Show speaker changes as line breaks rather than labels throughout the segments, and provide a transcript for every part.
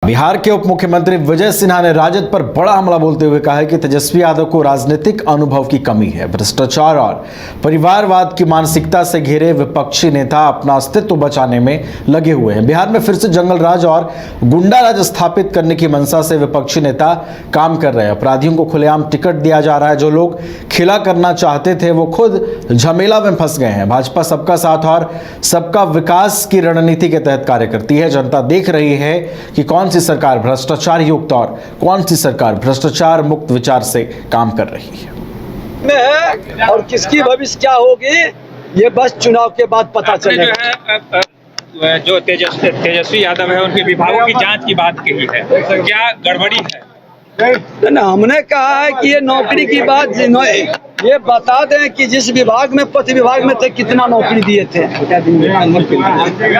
बिहार के उप मुख्यमंत्री विजय सिन्हा ने राजद पर बड़ा हमला बोलते हुए कहा है कि तेजस्वी यादव को राजनीतिक अनुभव की कमी है। भ्रष्टाचार और परिवारवाद की मानसिकता से घिरे विपक्षी नेता अपना अस्तित्व बचाने में लगे हुए हैं। बिहार में फिर से जंगल राज और गुंडा राज स्थापित करने की मंशा से विपक्षी नेता काम कर रहे हैं। अपराधियों को खुलेआम टिकट दिया जा रहा है। जो लोग खिला करना चाहते थे वो खुद झमेला में फंस गए हैं। भाजपा सबका साथ और सबका विकास की रणनीति के तहत कार्य करती है। जनता देख रही है कि कौन सी सरकार भ्रष्टाचार युक्त और कौन सी सरकार भ्रष्टाचार मुक्त विचार से काम कर रही है।
और किसकी भविष्य क्या होगी ये बस चुनाव के बाद पता चलेगा।
जो तेजस्वी यादव है उनके विभागों की जांच की बात कही है, तो क्या गड़बड़ी है?
ना हमने कहा है कि ये नौकरी की बात ये बता दें कि जिस विभाग में पथ विभाग में थे कितना नौकरी दिए थे।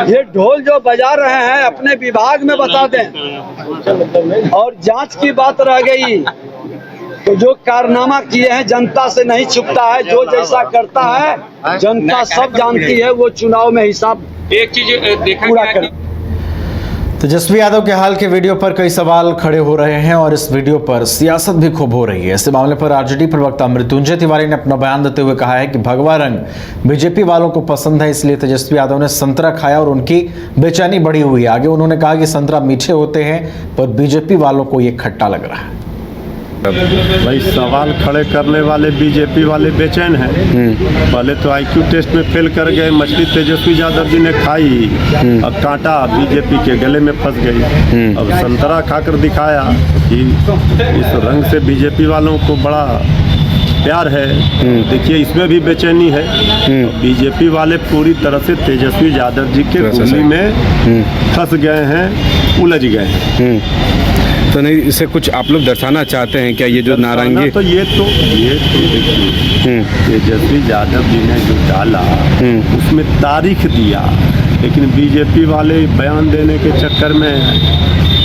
ये ढोल जो बजा रहे हैं अपने विभाग में बता दें। और जांच की बात रह गई तो जो कारनामा किए हैं जनता से नहीं छुपता है। जो जैसा करता है जनता सब जानती है। वो चुनाव में हिसाब
एक चीज देखा
पूरा कर।
तेजस्वी यादव के हाल के वीडियो पर कई सवाल खड़े हो रहे हैं और इस वीडियो पर सियासत भी खूब हो रही है। इस मामले पर आरजेडी प्रवक्ता मृत्युंजय तिवारी ने अपना बयान देते हुए कहा है कि भगवा रंग बीजेपी वालों को पसंद है, इसलिए तेजस्वी यादव ने संतरा खाया और उनकी बेचैनी बढ़ी हुई है। आगे उन्होंने कहा कि संतरा मीठे होते हैं पर बीजेपी वालों को ये खट्टा लग रहा है।
भाई सवाल खड़े करने वाले बीजेपी वाले बेचैन हैं। पहले तो आईक्यू टेस्ट में फेल कर गए। मछली तेजस्वी यादव जी ने खाई, अब कांटा बीजेपी के गले में फंस गई। अब संतरा खाकर दिखाया कि इस रंग से बीजेपी वालों को बड़ा प्यार है। देखिए इसमें भी बेचैनी है। बीजेपी वाले पूरी तरह से तेजस्वी यादव जी के गोली में फंस गए हैं, उलझ गए हैं।
तो नहीं इसे कुछ आप लोग दर्शाना चाहते हैं क्या? ये जो नारंगी
तो ये तो देखिए तेजस्वी यादव जी ने जो डाला उसमें तारीख दिया, लेकिन बीजेपी वाले बयान देने के चक्कर में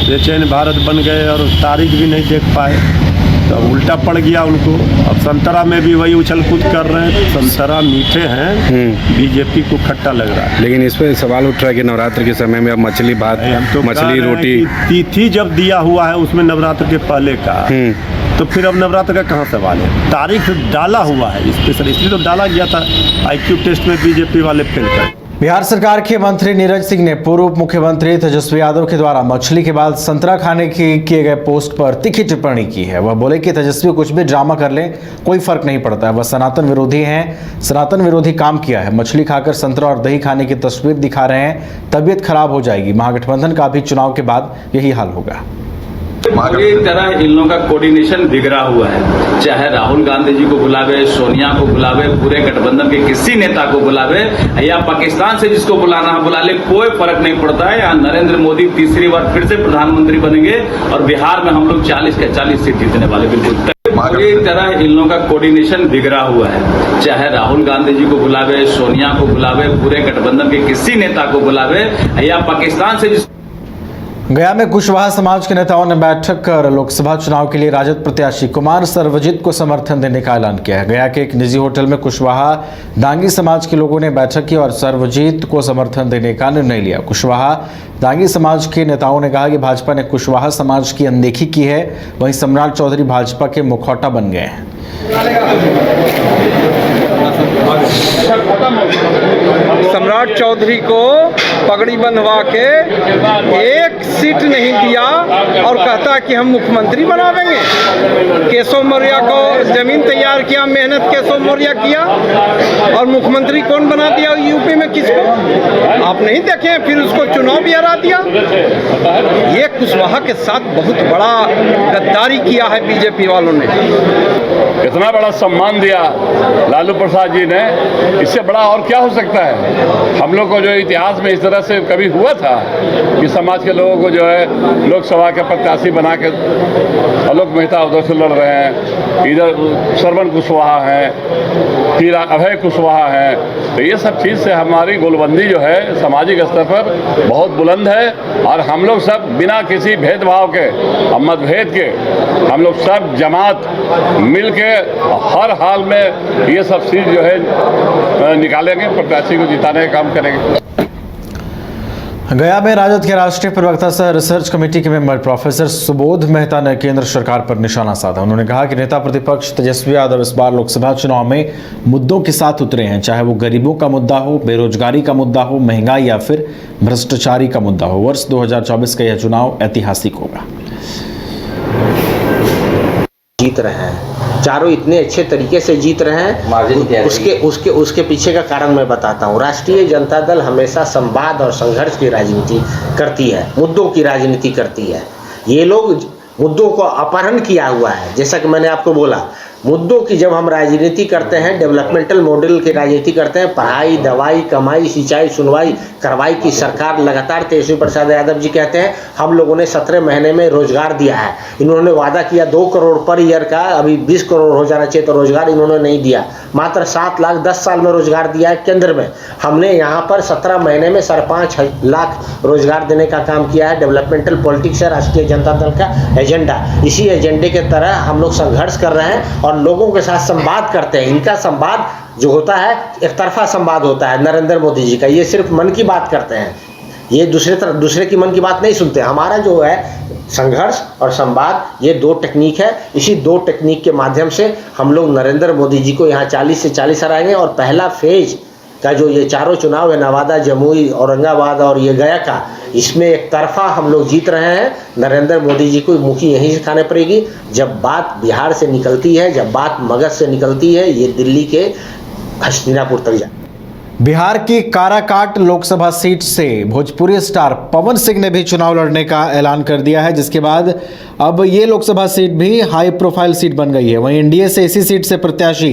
बेचैन भारत बन गए और तारीख भी नहीं देख पाए। तो उल्टा पड़ गया उनको। अब संतरा में भी वही उछल कूद कर रहे हैं। संतरा मीठे हैं, बीजेपी को खट्टा लग रहा है।
लेकिन इस पर सवाल उठ रहा है कि नवरात्र के समय में अब मछली भात,
तो
मछली रोटी
तिथि जब दिया हुआ है उसमें नवरात्र के पहले का, तो फिर अब नवरात्र का कहाँ सवाल है? तारीख डाला हुआ है स्पेशल, इसलिए तो डाला गया था। आईक्यू टेस्ट में बीजेपी वाले फेल कर।
बिहार सरकार के मंत्री नीरज सिंह ने पूर्व मुख्यमंत्री तेजस्वी यादव के द्वारा मछली के बाद संतरा खाने की किए गए पोस्ट पर तीखी टिप्पणी की है। वह बोले कि तेजस्वी कुछ भी ड्रामा कर ले कोई फर्क नहीं पड़ता है। वह सनातन विरोधी हैं, सनातन विरोधी काम किया है। मछली खाकर संतरा और दही खाने की तस्वीर दिखा रहे हैं, तबीयत खराब हो जाएगी। महागठबंधन का भी चुनाव के बाद यही हाल होगा।
पूरी तरह इन लोगों का कोऑर्डिनेशन बिगड़ा हुआ है। चाहे राहुल गांधी जी को बुलावे, सोनिया को बुलावे, पूरे गठबंधन के किसी नेता को बुलावे या पाकिस्तान से जिसको बुलाना है बुला ले, कोई फर्क नहीं पड़ता है। यहाँ नरेंद्र मोदी तीसरी बार फिर से प्रधानमंत्री बनेंगे और बिहार में हम लोग 40 के 40 सीट जीतने वाले। बिल्कुल पूरी तरह इन लोगों का कोऑर्डिनेशन बिगड़ा हुआ है। चाहे राहुल गांधी जी को बुलावे, सोनिया को बुलावे, पूरे गठबंधन के किसी नेता को बुलावे या पाकिस्तान से जिस
गया में कुशवाहा समाज के नेताओं ने बैठक कर लोकसभा चुनाव के लिए राजद प्रत्याशी कुमार सर्वजित को समर्थन देने का ऐलान किया है। गया के एक निजी होटल में कुशवाहा दांगी समाज के लोगों ने बैठक की और सर्वजित को समर्थन देने का निर्णय लिया। कुशवाहा दांगी समाज के नेताओं ने कहा कि भाजपा ने कुशवाहा समाज की अनदेखी की है, वहीं सम्राट चौधरी भाजपा के मुखौटा बन गए हैं।
सम्राट चौधरी को पगड़ी बंधवा के एक सीट नहीं दिया और कहता कि हम मुख्यमंत्री बनावेंगे। केशव मौर्य को जमीन तैयार किया, मेहनत केशव मौर्य किया और मुख्यमंत्री कौन बना दिया यूपी में? किसको आप नहीं देखे? फिर उसको चुनाव भी हरा दिया। ये कुशवाहा के साथ बहुत बड़ा गद्दारी किया है बीजेपी वालों ने।
इतना बड़ा सम्मान दिया लालू प्रसाद जी ने, इससे बड़ा और क्या हो सकता है? हम लोग को जो इतिहास में इस तरह से कभी हुआ था कि समाज के लोगों को जो है लोकसभा के प्रत्याशी बना के आलोक मेहता उधर से लड़ रहे हैं, इधर श्रवण कुशवाहा हैं, फिर अभय कुशवाहा हैं। तो ये सब चीज़ से हमारी गोलबंदी जो है सामाजिक स्तर पर बहुत बुलंद है और हम लोग सब बिना किसी भेदभाव के और मतभेद के हम लोग सब जमात मिल के हर हाल में ये सब चीज़ जो है निकालेंगे, प्रत्याशी को जिताने का काम करेंगे।
गया में राजद के राष्ट्रीय प्रवक्ता सह रिसर्च कमेटी के मेंबर प्रोफेसर सुबोध मेहता ने केंद्र सरकार पर निशाना साधा। उन्होंने कहा कि नेता प्रतिपक्ष तेजस्वी यादव इस बार लोकसभा चुनाव में मुद्दों के साथ उतरे हैं, चाहे वो गरीबों का मुद्दा हो, बेरोजगारी का मुद्दा हो, महंगाई या फिर भ्रष्टाचारी का मुद्दा हो। वर्ष 2024 का यह चुनाव ऐतिहासिक होगा।
जीत रहे हैं, चारों इतने अच्छे तरीके से जीत रहे हैं, उसके पीछे का कारण मैं बताता हूँ। राष्ट्रीय जनता दल हमेशा संवाद और संघर्ष की राजनीति करती है, मुद्दों की राजनीति करती है। ये लोग मुद्दों को अपहरण किया हुआ है। जैसा कि मैंने आपको बोला, मुद्दों की जब हम राजनीति करते हैं, डेवलपमेंटल मॉडल की राजनीति करते हैं, पढ़ाई, दवाई, कमाई, सिंचाई, सुनवाई, कार्रवाई की सरकार लगातार तेजस्वी प्रसाद यादव जी कहते हैं हम लोगों ने 17 महीने में रोजगार दिया है। इन्होंने वादा किया 2 करोड़ पर ईयर का, अभी 20 करोड़ हो जाना चाहिए, तो रोजगार इन्होंने नहीं दिया। मात्र 7 लाख 10 साल में रोजगार दिया है केंद्र में। हमने यहाँ पर 17 महीने में 5.5 लाख रोजगार देने का काम किया है। डेवलपमेंटल पॉलिटिक्स है राष्ट्रीय जनता दल का एजेंडा। इसी एजेंडे के तरह हम लोग संघर्ष कर रहे हैं और लोगों के साथ संवाद करते हैं। इनका संवाद जो होता है एक तरफा संवाद होता है नरेंद्र मोदी जी का। ये सिर्फ मन की बात करते हैं, ये दूसरे की मन की बात नहीं सुनते। हमारा जो है संघर्ष और संवाद, ये 2 टेक्निक है। इसी 2 टेक्निक के माध्यम से हम लोग नरेंद्र मोदी जी को यहाँ 40 से 40 हराएंगे। और पहला फेज का जो ये चारों चुनाव है, नवादा, जमुई, औरंगाबाद और ये गया का, इसमें एक तरफा हम लोग जीत रहे हैं। नरेंद्र मोदी जी को मुखी यहीं से खाने पड़ेगी। जब बात बिहार से निकलती है, जब बात मगध से निकलती है, ये दिल्ली के हस्तिनापुर तक जाए।
बिहार की काराकाट लोकसभा सीट से भोजपुरी स्टार पवन सिंह ने भी चुनाव लड़ने का ऐलान कर दिया है, जिसके बाद अब ये लोकसभा सीट भी हाई प्रोफाइल सीट बन गई है। वहीं एनडीए से इसी सीट से प्रत्याशी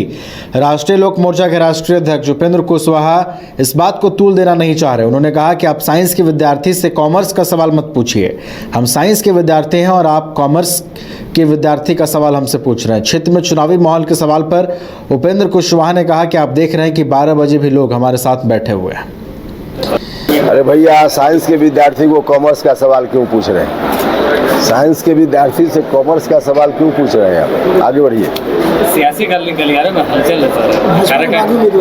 राष्ट्रीय लोक मोर्चा के राष्ट्रीय अध्यक्ष उपेंद्र कुशवाहा इस बात को तूल देना नहीं चाह रहे। उन्होंने कहा कि आप साइंस के विद्यार्थी से कॉमर्स का सवाल मत पूछिए, हम साइंस के विद्यार्थी हैं और आप कॉमर्स के विद्यार्थी का सवाल हमसे पूछ रहे हैं। क्षेत्र में चुनावी माहौल के सवाल पर उपेंद्र कुशवाहा ने कहा कि आप देख रहे हैं कि 12 बजे भी लोग हमारे साथ बैठे हुए हैं।
अरे भैया, साइंस के विद्यार्थी को कॉमर्स का सवाल क्यों पूछ रहे हैं? साइंस के विद्यार्थी से कॉमर्स का सवाल क्यों पूछ रहे हैं आप? आगे बढ़िए।
सियासी गलियारे में हलचल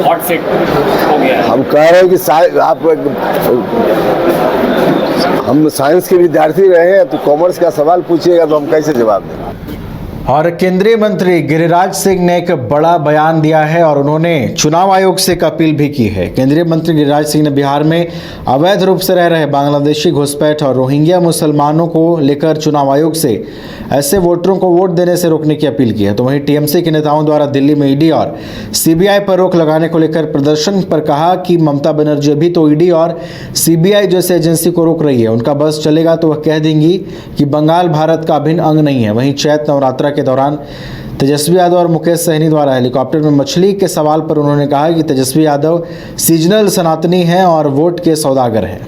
हॉट सेट हो गया।
हम कह रहे हैं कि हम साइंस के विद्यार्थी रहे हैं, तो कॉमर्स का सवाल पूछिएगा तो हम कैसे जवाब दें?
और केंद्रीय मंत्री गिरिराज सिंह ने एक बड़ा बयान दिया है और उन्होंने चुनाव आयोग से एक अपील भी की है। केंद्रीय मंत्री गिरिराज सिंह ने बिहार में अवैध रूप से रह रहे बांग्लादेशी घुसपैठ और रोहिंग्या मुसलमानों को लेकर चुनाव आयोग से ऐसे वोटरों को वोट देने से रोकने की अपील की है। तो वहीं टीएमसी के नेताओं द्वारा दिल्ली में ईडी और सीबीआई पर रोक लगाने को लेकर प्रदर्शन पर कहा कि ममता बनर्जी अभी तो ईडी और सीबीआई जैसे एजेंसी को रोक रही है, उनका बस चलेगा तो वह कह देंगी कि बंगाल भारत का अभिन्न अंग नहीं है। वहीं चैत्र नवरात्रा के दौरान तेजस्वी यादव और मुकेश सहनी द्वारा हेलीकॉप्टर में मछली के सवाल पर उन्होंने कहा कि तेजस्वी यादव सीजनल सनातनी हैं और वोट के सौदागर हैं।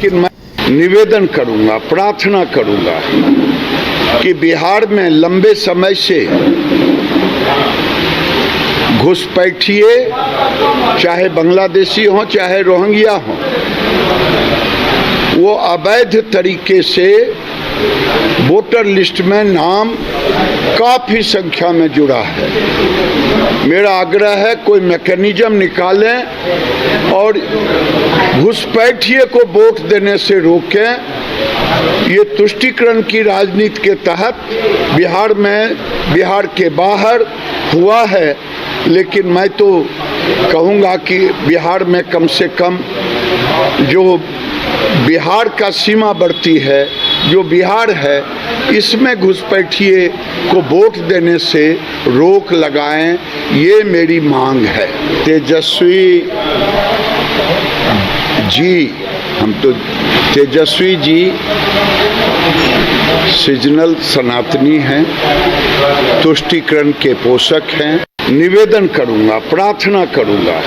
कि मैं निवेदन करूंगा, प्रार्थना करूंगा कि बिहार में लंबे समय से घुसपैठिए, चाहे बांग्लादेशी हों चाहे रोहिंग्या हों, वो अवैध तरीके से वोटर लिस्ट में नाम काफ़ी संख्या में जुड़ा है। मेरा आग्रह है कोई मैकेनिज्म निकालें और घुसपैठिए को वोट देने से रोकें। ये तुष्टीकरण की राजनीति के तहत बिहार में, बिहार के बाहर हुआ है, लेकिन मैं तो कहूँगा कि बिहार में कम से कम जो बिहार का सीमावर्ती है, जो बिहार है, इसमें घुसपैठिए को वोट देने से रोक लगाएं, ये मेरी मांग है। तेजस्वी जी सीजनल सनातनी हैं, तुष्टीकरण के पोषक हैं। निवेदन करूंगा, प्रार्थना करूंगा